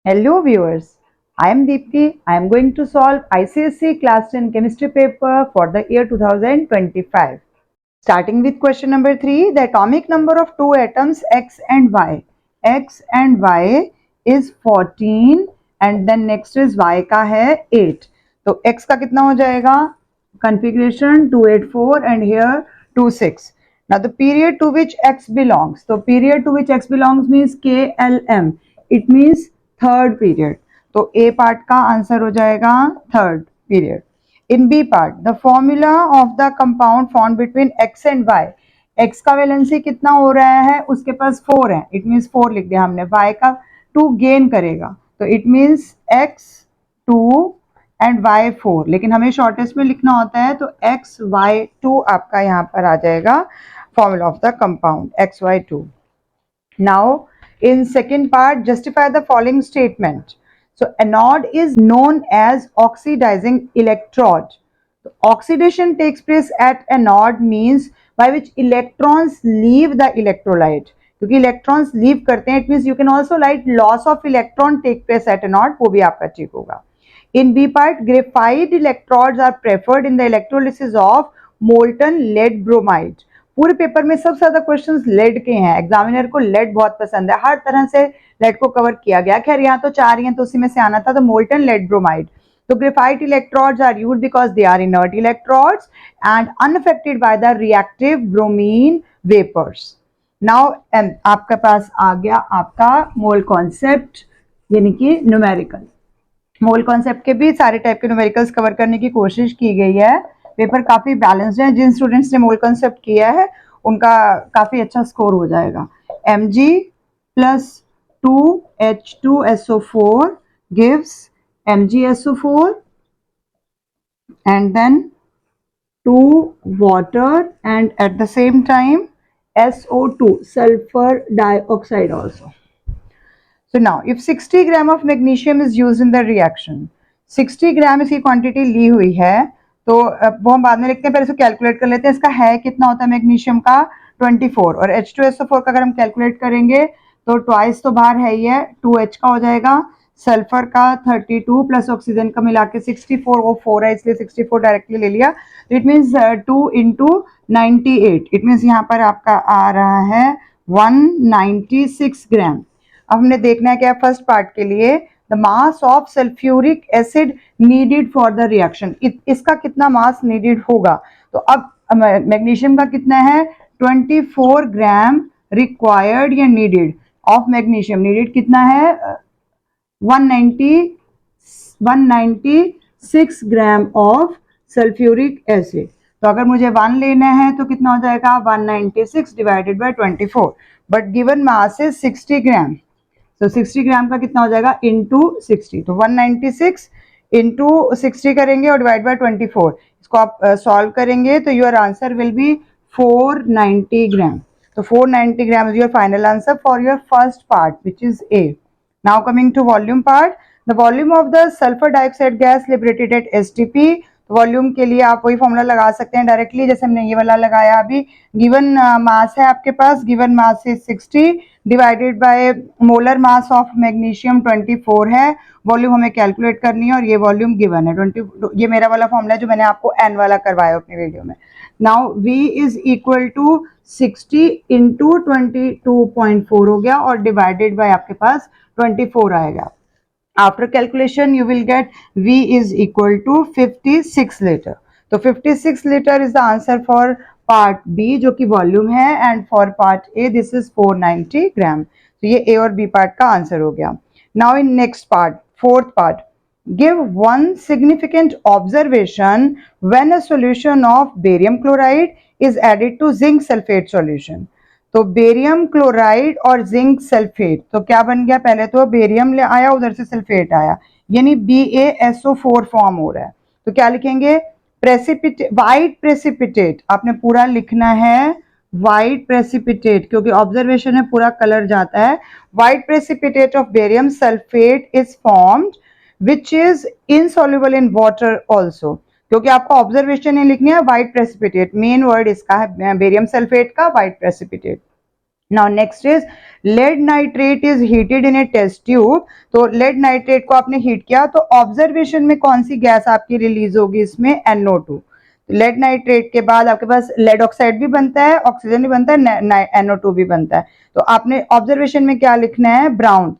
Hello viewers, I am Deepti. I am going to solve ICSE Class 10 Chemistry paper for the year 2025. Starting with question number 3, the atomic number of two atoms X and Y. X and Y is 14 and then next is Y का है 8. तो X का कितना हो जाएगा? Configuration 284 and here 26. Now the period to which X belongs. So period to which X belongs means KLM. It means third period. तो A part का answer हो जाएगा third period. In B part, the formula of the compound formed between X and Y. X का valency कितना हो रहा है? उसके पास 4 है. It means 4 लिख दिया हमने. Y का 2 गेन करेगा. तो it means X 2 and Y4. लेकिन हमें शॉर्टेस्ट में लिखना होता है तो XY2 आपका यहाँ पर आ जाएगा formula of the compound XY2. Now in second part, justify the following statement. So anode is known as oxidizing electrode. So oxidation takes place at anode means by which electrons leave the electrolyte. क्योंकि electrons leave करते हैं, it means you can also write loss of electron take place at anode, वो भी आपका ठीक होगा. In B part, graphite electrodes are preferred in the electrolysis of molten lead bromide. पूरे paper में सबसे ज्यादा क्वेश्चंस लेड के हैं. एग्जामिनर को लेड बहुत पसंद है, हर तरह से लेड को कवर किया गया. खैर यहाँ तो 4 ही हैं तो उसी में से आना था. तो मोल्टन लेड ब्रोमाइड. तो graphite electrodes are used because they are inert electrodes and unaffected by the reactive bromine vapours. Now आपके पास आ गया आपका मोल कॉन्सेप्ट यानी कि न्यूमेरिकल. मोल कॉन्सेप्ट के भी सारे टाइप के न्यूमेरिकल्स कवर करने की कोशिश की गई है. पेपर काफी बैलेंस्ड है. जिन स्टूडेंट्स ने मोल कॉन्सेप्ट किया है उनका काफी अच्छा स्कोर हो जाएगा. Mg plus 2H2SO4 gives MgSO4 and then 2 water and at the same time SO2 sulfur dioxide also. So now if 60 gram of magnesium is used in the reaction, 60 ग्राम इसकी quantity ली हुई है तो वो हम बाद में लिखते हैं, पहले इसको कैलकुलेट कर लेते हैं. इसका है कितना होता है मैग्नीशियम का 24 और H2SO4 का अगर हम कैलकुलेट करेंगे तो ट्वाइस तो बाहर है ही है, 2H का हो जाएगा. सल्फर का 32 प्लस ऑक्सीजन का मिला के 64, वो 4 है इसलिए 64 डायरेक्टली ले लिया. तो it means 2 into 98. It means यहाँ पर आपका आ रहा है 196 ग्राम. अब हमने देखना है क्या फर्स्ट पार्ट के लिए the mass of sulphuric acid needed for the reaction. इसका कितना मास नीडेड होगा. तो अब मैग्नीशियम का कितना है 24 ग्राम रिक्वायर्ड या नीडेड ऑफ मैग्नीशियम. नीडेड कितना है 196 ग्राम ऑफ सल्फ्यूरिक एसिड. तो अगर मुझे 1 लेना है तो कितना हो जाएगा 196 divided by 24. But given mass is 60 ग्राम. तो 60 ग्राम का कितना हो जाएगा इंटू 60. तो 196 इंटू 60 करेंगे और डिवाइड बाय 24. इसको आप सॉल्व करेंगे तो your answer will be 490 gram. तो 490 gram is your final answer for your first part which is A. Now coming to volume part. The volume of the sulphur dioxide gas liberated at STP. Volume के लिए आप वही formula लगा सकते हैं directly जैसे हमने ये वाला लगाया अभी. गिवन मास है आपके पास, given mass is 60 divided by molar mass of magnesium 24 है. वॉल्यूम हमें कैलकुलेट करनी है और ये वॉल्यूम गिवन है 20. ये मेरा वाला फॉर्मूला जो मैंने आपको एन वाला करवाया अपनी वीडियो में. Now V is equal to 60 into 22.4 हो गया और डिवाइडेड बाय आपके पास 24 आएगा. After calculation you will get V is equal to 56 liter. तो 56 liter is the answer for part B जो कि वॉल्यूम है and for part A this is 490 gram. तो ये A और B part का आंसर हो गया. Now in next part, fourth part, give one significant observation when a solution of barium chloride is added to zinc sulfate solution. तो barium chloride और zinc sulphate. तो क्या बन गया, पहले तो बेरियम ले आया उधर से सल्फेट आया यानी BaSO4 फॉर्म हो रहा है. तो क्या लिखेंगे प्रेसिपिटेट, वाइट प्रेसिपिटेट. आपने पूरा लिखना है वाइट प्रेसिपिटेट क्योंकि ऑब्जर्वेशन में पूरा कलर जाता है. White precipitate of barium sulphate is formed which is insoluble in water also. क्योंकि आपको ऑब्जर्वेशन लिखनी है वाइट प्रेसिपिटेट. मेन वर्ड इसका है बेरियम सल्फेट का white precipitate. Now next is lead nitrate is heated in a test tube. तो lead nitrate को आपने हीट किया तो ऑब्जर्वेशन में कौन सी गैस आपकी रिलीज होगी इसमें, NO2। लेड नाइट्रेट के बाद आपके पास लेड ऑक्साइड भी बनता है, ऑक्सीजन भी बनता है, NO2 भी बनता है। तो आपने ऑब्जर्वेशन में क्या लिखना है, brown,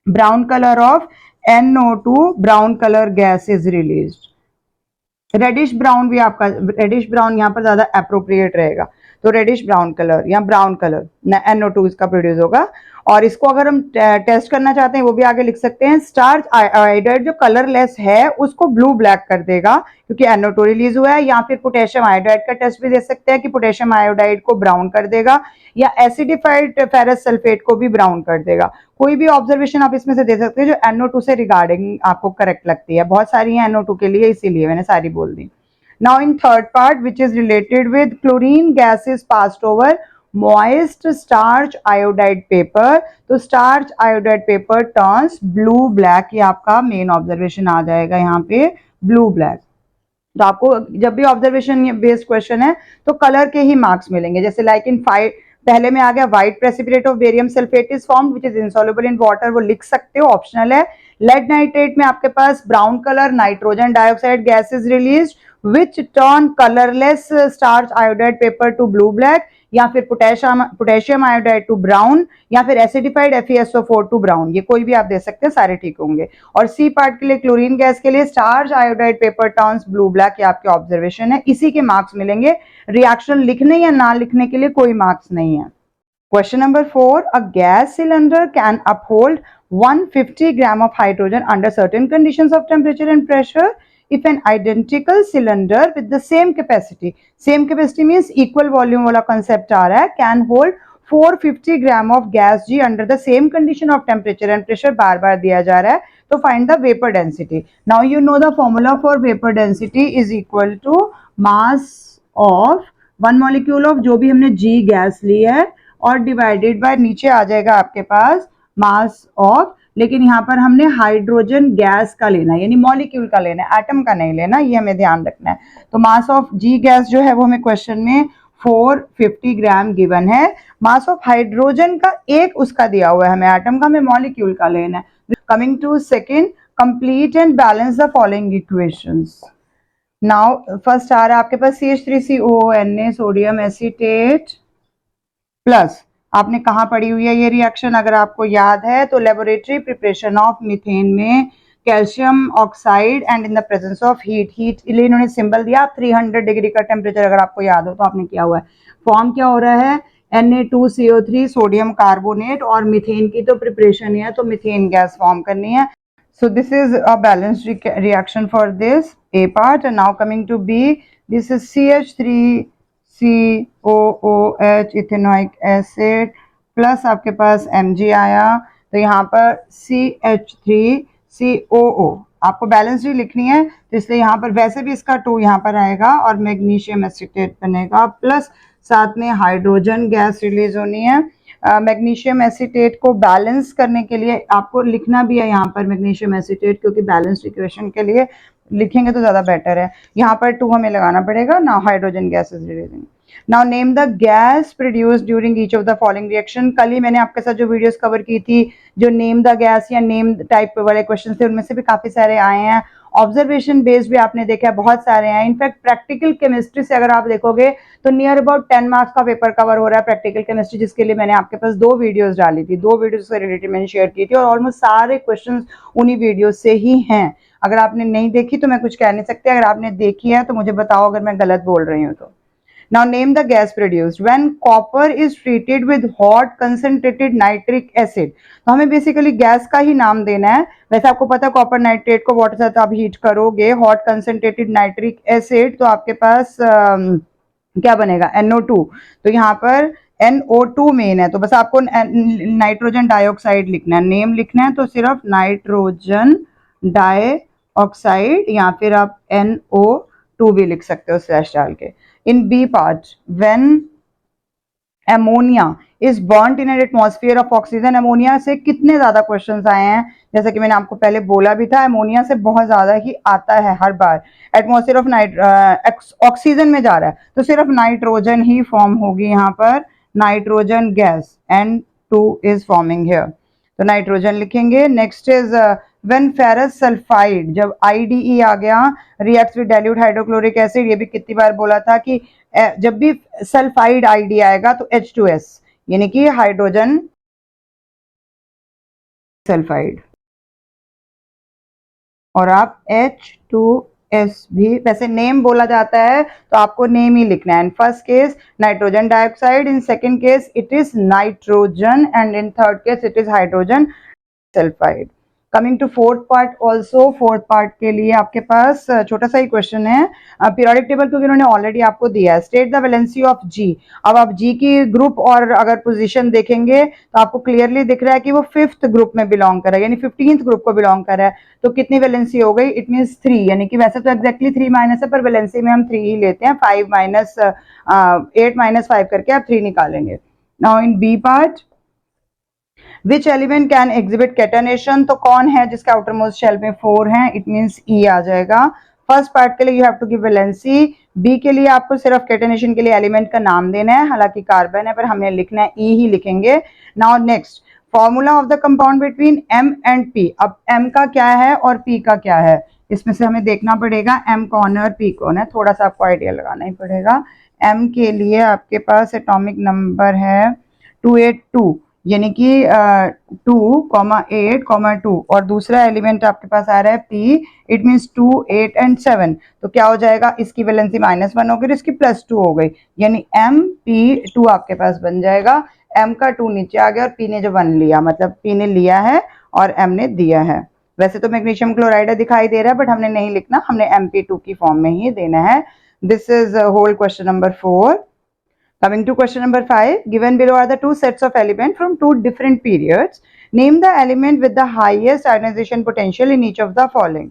brown colour of NO2, brown colour gas is released. Reddish brown भी आपका, रेडिश ब्राउन यहाँ पर ज्यादा अप्रोप्रिएट रहेगा, तो रेडिश ब्राउन कलर या ब्राउन कलर NO2 इसका प्रोड्यूस होगा। और इसको अगर हम टेस्ट करना चाहते हैं वो भी आगे लिख सकते हैं, स्टार्च आयोडाइड जो कलरलेस है उसको ब्लू ब्लैक कर देगा क्योंकि NO2 रिलीज हुआ है, या फिर पोटेशियम आयोडाइड का टेस्ट भी दे सकते हैं कि पोटेशियम आयोडाइड को ब्राउन कर देगा, या एसिडिफाइड फेरस सल्फेट को भी ब्राउन कर देगा। कोई भी ऑब्जर्वेशन आप इसमें से दे सकते हैं जो NO2 से रिगार्डिंग आपको करेक्ट लगती है, बहुत सारी हैं NO2 के लिए इसीलिए मैंने सारी बोल दी। Now in third part which is related with chlorine gas is passed over moist starch iodide paper, तो starch iodide paper turns blue black, ये आपका मेन ऑब्जर्वेशन आ जाएगा यहाँ पे blue black। तो आपको जब भी ऑब्जर्वेशन बेस्ड क्वेश्चन है तो कलर के ही मार्क्स मिलेंगे, जैसे लाइक इन फाइव पहले में आ गया white precipitate of barium sulphate is formed which is insoluble in water, वो लिख सकते हो, ऑप्शनल है। लेड नाइट्रेट में आपके पास brown colour nitrogen dioxide gas is released which turn colourless starch iodide paper to blue black, या फिर पोटेशियम आयोडाइड टू ब्राउन, या फिर एसिडिफाइड FeSO4 टू ब्राउन, ये कोई भी आप दे सकते हैं, सारे ठीक होंगे। और सी पार्ट के लिए क्लोरीन गैस के लिए starch iodide paper turns blue black, ये आपके ऑब्जर्वेशन है, इसी के मार्क्स मिलेंगे, रिएक्शन लिखने या ना लिखने के लिए कोई मार्क्स नहीं है। Question number 4, a gas cylinder can uphold 150 gram of hydrogen under certain conditions of temperature and pressure if an identical cylinder with the same capacity means equal volume वाला concept आ रहा है, can hold 450 gram of gas G under the same condition of temperature and pressure, बार बार दिया जा रहा है, तो find the vapor density. Now you know the formula for vapor density is equal to mass of one molecule of जो भी हमने G gas ली है और डिवाइडेड बाय नीचे आ जाएगा आपके पास मास ऑफ, लेकिन यहाँ पर हमने हाइड्रोजन गैस का लेना है, यानी मॉलिक्यूल का लेना है, एटम का नहीं लेना, ये हमें ध्यान रखना है। तो मास ऑफ जी गैस जो है वो हमें क्वेश्चन में 450 ग्राम गिवन है, मास ऑफ हाइड्रोजन का एक उसका दिया हुआ है, हमें एटम का, हमें मॉलिक्यूल का लेना है। Coming to second, complete and balance the following equations. Now first आ रहा है आपके पास CH3COONA सोडियम एसीटेट प्लस, आपने कहाँ पढ़ी हुई है ये रिएक्शन, अगर आपको याद है तो लेबोरेटरी प्रिपरेशन ऑफ मीथेन में calcium oxide and in the presence of heat, heat के लिए इन्होंने सिंबल दिया 300 डिग्री का टेम्परेचर, अगर आपको याद हो तो आपने किया हुआ है। फॉर्म क्या हो रहा है, Na2CO3 सोडियम कार्बोनेट, और मीथेन की तो प्रिपरेशन है तो मीथेन गैस फॉर्म करनी है। So this is a balanced reaction for this A part, and now coming to B, this is CH3COOH ethanoic acid plus आपके पास Mg आया, तो यहाँ पर CH3COO आपको बैलेंस ही लिखनी है, तो इसलिए यहाँ पर वैसे भी इसका 2 यहाँ पर आएगा और मैग्नीशियम एसीटेट बनेगा, प्लस साथ में हाइड्रोजन गैस रिलीज होनी है। मैग्नीशियम एसीटेट को बैलेंस करने के लिए आपको लिखना भी है यहाँ पर मैग्नीशियम एसीटेट, क्योंकि बैलेंस्ड इक्वेशन के लिए लिखेंगे तो ज़्यादा बेटर है, यहाँ पर 2 हमें लगाना पड़ेगा। Now hydrogen gas is releasing. Now name the gas produced during each of the following reaction. कल ही मैंने आपके साथ जो वीडियोस कवर की थी, जो नेम द गैस या नेम टाइप वाले क्वेश्चन थे, उनमें से भी काफ़ी सारे आए हैं। ऑब्जर्वेशन बेस्ड भी आपने देखा है, बहुत सारे हैं। इनफैक्ट प्रैक्टिकल केमिस्ट्री से अगर आप देखोगे तो नियर अबाउट 10 मार्क्स का पेपर कवर हो रहा है प्रैक्टिकल केमिस्ट्री, जिसके लिए मैंने आपके पास 2 वीडियोस डाली थी, 2 वीडियोस से रिलेटेड मैंने शेयर की थी, और ऑलमोस्ट सारे क्वेश्चंस उन्हीं वीडियोस से ही हैं। अगर आपने नहीं देखी तो मैं कुछ कह नहीं सकती, अगर आपने देखी है तो मुझे बताओ अगर मैं गलत बोल रही हूँ तो। Now name the gas produced when copper is treated with hot concentrated nitric acid। तो हमें बेसिकली गैस का ही नाम देना है। वैसे आपको पता है कॉपर नाइट्रेट को वाटर से आप हीट करोगे हॉट कंसनट्रेटेड नाइट्रिक एसिड, तो आपके पास क्या बनेगा, NO2। तो यहाँ पर NO2 मेन है, तो बस आपको नाइट्रोजन डाइऑक्साइड लिखना है, नेम लिखना है तो सिर्फ नाइट्रोजन डाइऑक्साइड, या फिर आप NO2 भी लिख सकते हो स्लैश डाल के। In B part, when ammonia is burnt in an atmosphere of oxygen, ammonia से कितने ज्यादा क्वेश्चंस आए हैं, जैसे कि मैंने आपको पहले बोला भी था, एमोनिया से बहुत ज्यादा ही आता है हर बार। एटमॉस्फेयर ऑफ ऑक्सीजन में जा रहा है तो सिर्फ नाइट्रोजन ही फॉर्म होगी यहाँ पर, nitrogen gas N2 is forming here. तो नाइट्रोजन लिखेंगे. Next is when ferrous sulphide, जब IDE आ गया, reacts with dilute hydrochloric acid. ये भी कितनी बार बोला था कि जब भी सल्फाइड ID आएगा तो H2S यानी कि हाइड्रोजन सल्फाइड, और आप H2S भी, वैसे नेम बोला जाता है तो आपको नेम ही लिखना है. In first case nitrogen dioxide, in second case it is nitrogen, and in third case it is hydrogen sulphide. Coming to fourth part, also fourth part के लिए आपके पास छोटा सा ही क्वेश्चन है. पीरियोडिक टेबल क्योंकि उन्होंने ऑलरेडी आपको दिया है. State the valency of G. अब आप G की ग्रुप और अगर पोजीशन देखेंगे तो आपको क्लियरली दिख रहा है कि वो 5th ग्रुप में बिलोंग कर रहा है, यानी 15th ग्रुप को बिलोंग कर रहा है. तो कितनी वैलेंसी हो गई? इट मीन्स 3, यानी कि वैसे तो एक्जैक्टली 3 माइनस है पर वैलेंसी में हम 3 ही लेते हैं. 5 माइनस 8 माइनस 5 करके आप 3 निकालेंगे. Now in B part, which element can exhibit catenation. तो कौन है जिसका आउटर मोस्ट शेल में 4 है? इट मीन्स E आ जाएगा. फर्स्ट पार्ट के लिए you have to give valency. B के लिए आपको सिर्फ कैटेनेशन के लिए एलिमेंट का नाम देना है, हालांकि कार्बन है पर हमने लिखना है E ही लिखेंगे. Now next, formula of the compound between M and P. अब M का क्या है और P का क्या है, इसमें से हमें देखना पड़ेगा M कौन है और P कौन है. थोड़ा सा आपको आइडिया लगाना ही पड़ेगा. M के लिए आपके पास एटॉमिक नंबर है 282, यानी कि 2,8,2, और दूसरा एलिमेंट आपके पास आ रहा है P. It means 2, 8 and 7. तो क्या हो जाएगा? इसकी वैलेंसी -1 हो गई, इसकी +2 हो गई, यानी MP2 आपके पास बन जाएगा. M का 2 नीचे आ गया और P ने जो 1 लिया, मतलब P ने लिया है और M ने दिया है. वैसे तो मैग्नीशियम क्लोराइड दिखाई दे रहा है बट हमने नहीं लिखना, हमने MP2 की फॉर्म में ही देना है. This is whole question number 4. Coming to question number 5, given below are the two sets of elements from two different periods. Name the element with the highest ionization potential in each of the following.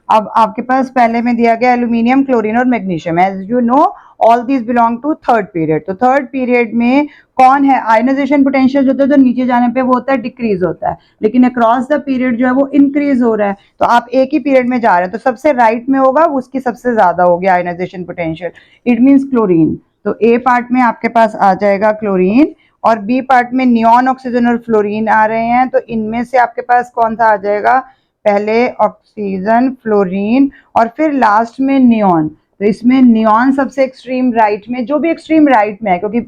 अब आपके पास पहले में दिया गया aluminium, chlorine और magnesium. As you know all these belong to third period. तो third period में कौन है? आयोनाइजेशन पोटेंशियल जो होता है तो नीचे जाने पे वो होता है डिक्रीज होता है, लेकिन अक्रॉस द पीरियड जो है वो इंक्रीज हो रहा है. तो आप एक ही पीरियड में जा रहे हैं तो सबसे राइट में होगा उसकी सबसे ज्यादा होगी ionization potential. It means chlorine. तो ए पार्ट में आपके पास आ जाएगा क्लोरीन, और बी पार्ट में नियॉन, ऑक्सीजन और फ्लोरीन आ रहे हैं. तो इनमें से आपके पास कौन सा आ जाएगा? पहले ऑक्सीजन, फ्लोरीन और फिर लास्ट में नियॉन. तो इसमें नियॉन सबसे एक्सट्रीम राइट में, जो भी एक्सट्रीम राइट में है, क्योंकि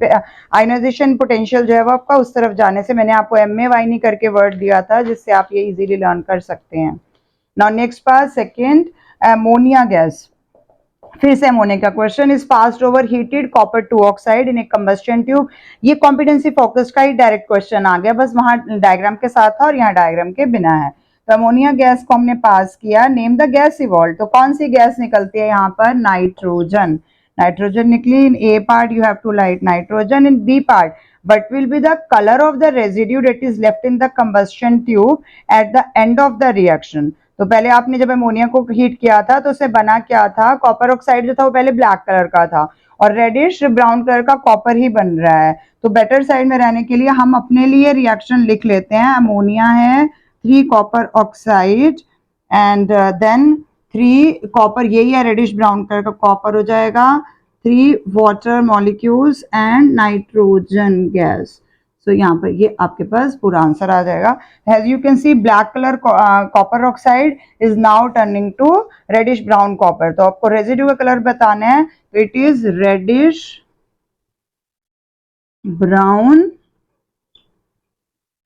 आयोनाइजेशन पोटेंशियल जो है वो आपका उस तरफ जाने से, मैंने आपको MAY करके वर्ड दिया था जिससे आप ये इजीली लर्न कर सकते हैं. Now next part, second, ammonia gas. फिर से अमोनिया का question is passed over heated copper 2 oxide in A combustion tube. ये कॉम्पिटेंसी फोकस का ही डायरेक्ट क्वेश्चन आ गया, बस वहां डायग्राम के साथ था और यहाँ डायग्राम के बिना है. तो अमोनिया गैस को हमने पास किया. Name the gas evolve. तो कौन सी गैस निकलती है यहाँ पर? नाइट्रोजन. नाइट्रोजन निकली. In A part you have to write nitrogen. In B part but will be the color of the residue that is left in the combustion tube at the end of the reaction. तो पहले आपने जब ammonia को heat किया था तो उससे बना क्या था? कॉपर ऑक्साइड जो था वो पहले ब्लैक कलर का था और रेडिश ब्राउन कलर का कॉपर ही बन रहा है. तो बेटर साइड में रहने के लिए हम अपने लिए रिएक्शन लिख लेते हैं. अमोनिया है 3 copper oxide and then 3 copper, यही है रेडिश ब्राउन कलर का कॉपर हो जाएगा, 3 water molecules and nitrogen gas. So यहाँ पर ये आपके पास पूरा आंसर आ जाएगा. As you can see black colour copper oxide is now turning to reddish brown copper. तो आपको रेजिड्यू का कलर बताना है, तो it is reddish brown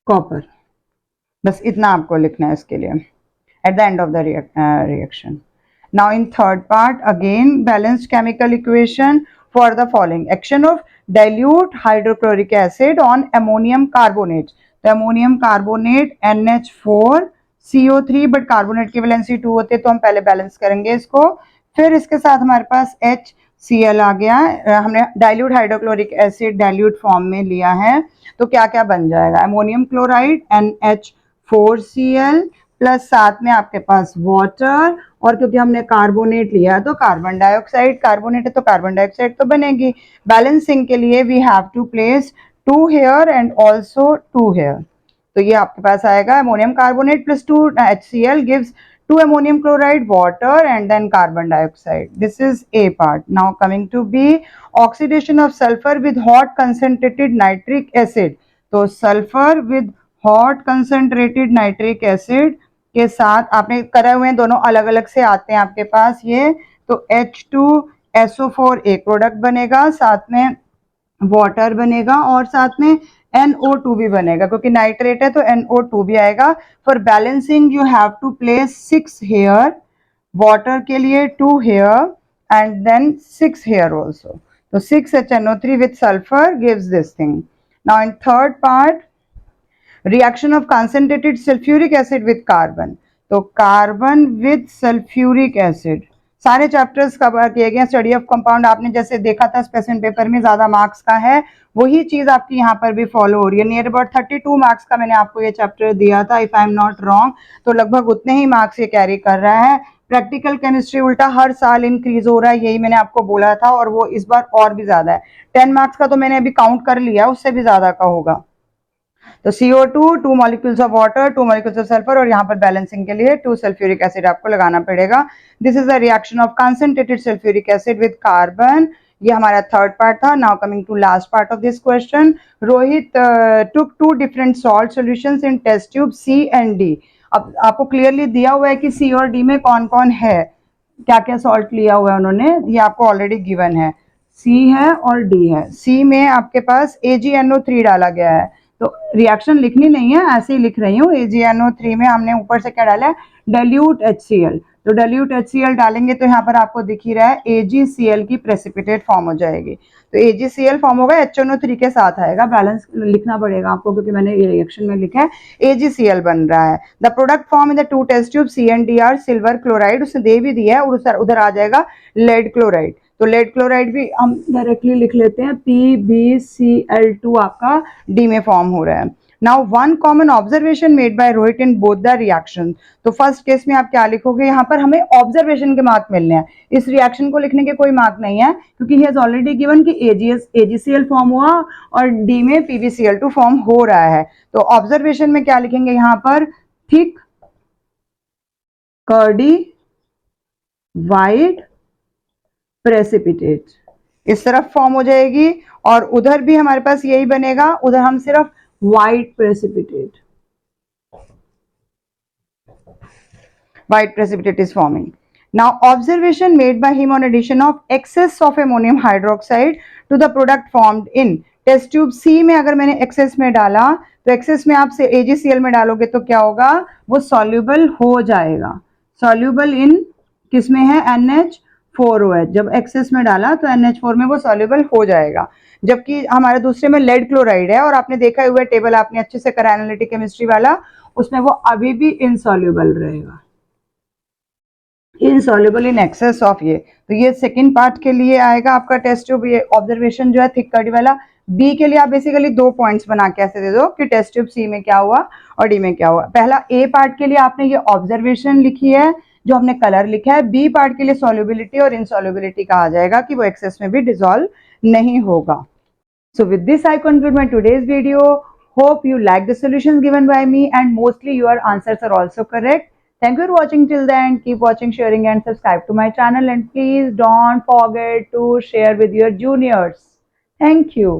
copper. बस इतना आपको लिखना है इसके लिए at the end of the reaction. Now in third part, again balanced chemical equation for the following. Action of dilute hydrochloric acid on ammonium carbonate. तो ammonium carbonate NH4 CO3, but carbonate की valency 2 होती है तो हम पहले balance करेंगे इसको. फिर इसके साथ हमारे पास HCl आ गया. हमने dilute hydrochloric acid dilute form में लिया है. तो क्या क्या बन जाएगा? अमोनियम क्लोराइड NH4Cl प्लस साथ में आपके पास वाटर, और क्योंकि हमने कार्बोनेट लिया है तो कार्बन डाइऑक्साइड, कार्बोनेट है तो कार्बन डाइऑक्साइड तो बनेगी. बैलेंसिंग के लिए we have to place 2 here and also 2 here. तो ये आपके पास आएगा ammonium carbonate plus 2 HCl gives 2 ammonium chloride, water and then carbon dioxide. This is A part. Now coming to B, oxidation of sulfur with hot concentrated nitric acid. तो sulfur with hot concentrated nitric acid के साथ आपने करे हुए हैं, दोनों अलग अलग से आते हैं आपके पास ये, तो H2SO4 एक प्रोडक्ट बनेगा, साथ में वाटर बनेगा और साथ में NO2 भी बनेगा, क्योंकि नाइट्रेट है तो NO2 भी आएगा। For balancing you have to place 6 here, water के लिए 2 here and then 6 here also, तो 6 HNO3 with sulfur gives this thing. Now in third part, reaction of concentrated sulfuric acid with carbon, तो carbon with sulphuric acid, सारे chapters cover किए गए। Study of compound आपने जैसे देखा था specific paper में ज्यादा मार्क्स का है, वही चीज आपकी यहाँ पर भी फॉलो हो रही है। नियर अबाउट 32 मार्क्स का मैंने आपको ये चैप्टर दिया था if I am not wrong, तो लगभग उतने ही मार्क्स ये कैरी कर रहा है। प्रैक्टिकल केमिस्ट्री उल्टा हर साल इंक्रीज हो रहा है, यही मैंने आपको बोला था, और वो इस बार और भी ज्यादा है। 10 मार्क्स का तो मैंने अभी काउंट कर लिया, उससे भी ज्यादा का होगा। तो CO2, 2 molecules of water, 2 molecules of sulphur, और यहाँ पर बैलेंसिंग के लिए 2 सल्फ्यूरिक एसिड आपको लगाना पड़ेगा। This is the reaction of concentrated sulphuric acid with carbon. ये हमारा थर्ड पार्ट था। Now coming to last part of this question, Rohit took 2 different salt solutions in test tube C and D। अब आपको clearly दिया हुआ है कि C और D में कौन कौन है, क्या क्या सॉल्ट लिया हुआ है उन्होंने, ये आपको ऑलरेडी गिवन है। C है और D है। C में आपके पास AgNO3 डाला गया है, तो रिएक्शन लिखनी नहीं है, ऐसे ही लिख रही हूँ। AgNO3 में हमने ऊपर से क्या डाला है, डाइल्यूट HCl, तो डाइल्यूट HCl डालेंगे तो यहाँ पर आपको दिख ही रहा है AgCl की प्रेसिपिटेट फॉर्म हो जाएगी। तो AgCl फॉर्म होगा, HNO3 के साथ आएगा, बैलेंस लिखना पड़ेगा आपको क्योंकि मैंने ये रिएक्शन में लिखा है AgCl बन रहा है। The product form in the 2 test tube C and D are silver chloride, उसने दे भी दिया है, और उधर आ जाएगा लेड क्लोराइड, तो लेड क्लोराइड भी हम डायरेक्टली लिख लेते हैं, PbCl2 आपका D में फॉर्म हो रहा है। Now one common observation made by Rohit in both the reaction, तो फर्स्ट केस में आप क्या लिखोगे, यहाँ पर हमें ऑब्जर्वेशन के मार्क मिलने हैं, इस रिएक्शन को लिखने के कोई मार्क नहीं है, क्योंकि ही हैज ऑलरेडी गिवन कि AgCl फॉर्म हुआ और D में PbCl2 फॉर्म हो रहा है। तो ऑब्जर्वेशन में क्या लिखेंगे, यहाँ पर थिक कर्डी वाइट प्रेसिपिटेट, इस तरफ फॉर्म हो जाएगी, और उधर भी हमारे पास यही बनेगा, उधर हम सिर्फ white precipitate is forming. Now observation made by him on addition of excess of ammonium hydroxide to the product formed in test tube C में अगर मैंने एक्सेस में डाला, तो एक्सेस में आप से AgCl में डालोगे तो क्या होगा, वो सॉल्यूबल हो जाएगा। सॉल्यूबल इन किस में है, NH4OH, जब एक्सेस में डाला तो NH4 में वो सॉल्यूबल हो जाएगा। जबकि हमारे दूसरे में लेड क्लोराइड है, और आपने देखा हुआ टेबल आपने अच्छे से करा एनालिटिक केमिस्ट्री वाला, उसमें वो अभी भी इनसॉल्यूबल रहेगा, इनसॉल्यूबल इन एक्सेस ऑफ ये। तो ये सेकंड पार्ट के लिए आएगा आपका टेस्ट ट्यूब, ये ऑब्जर्वेशन जो है थिक कर्डी वाला। बी के लिए आप बेसिकली 2 पॉइंट्स बना के ऐसे दे दो कि टेस्ट ट्यूब C में क्या हुआ और D में क्या हुआ। पहला A पार्ट के लिए आपने ये ऑब्जर्वेशन लिखी है, जो हमने कलर लिखा है। बी पार्ट के लिए सॉल्युबिलिटी और इनसॉल्युबिलिटी कहा जाएगा कि वो एक्सेस में भी डिसॉल्व नहीं होगा। So with this I conclude my today's video. Hope you like the solutions given by me and mostly your answers are also correct. Thank you for watching till the end. Keep watching, sharing and subscribe to my channel, and please don't forget to share with your juniors. Thank you.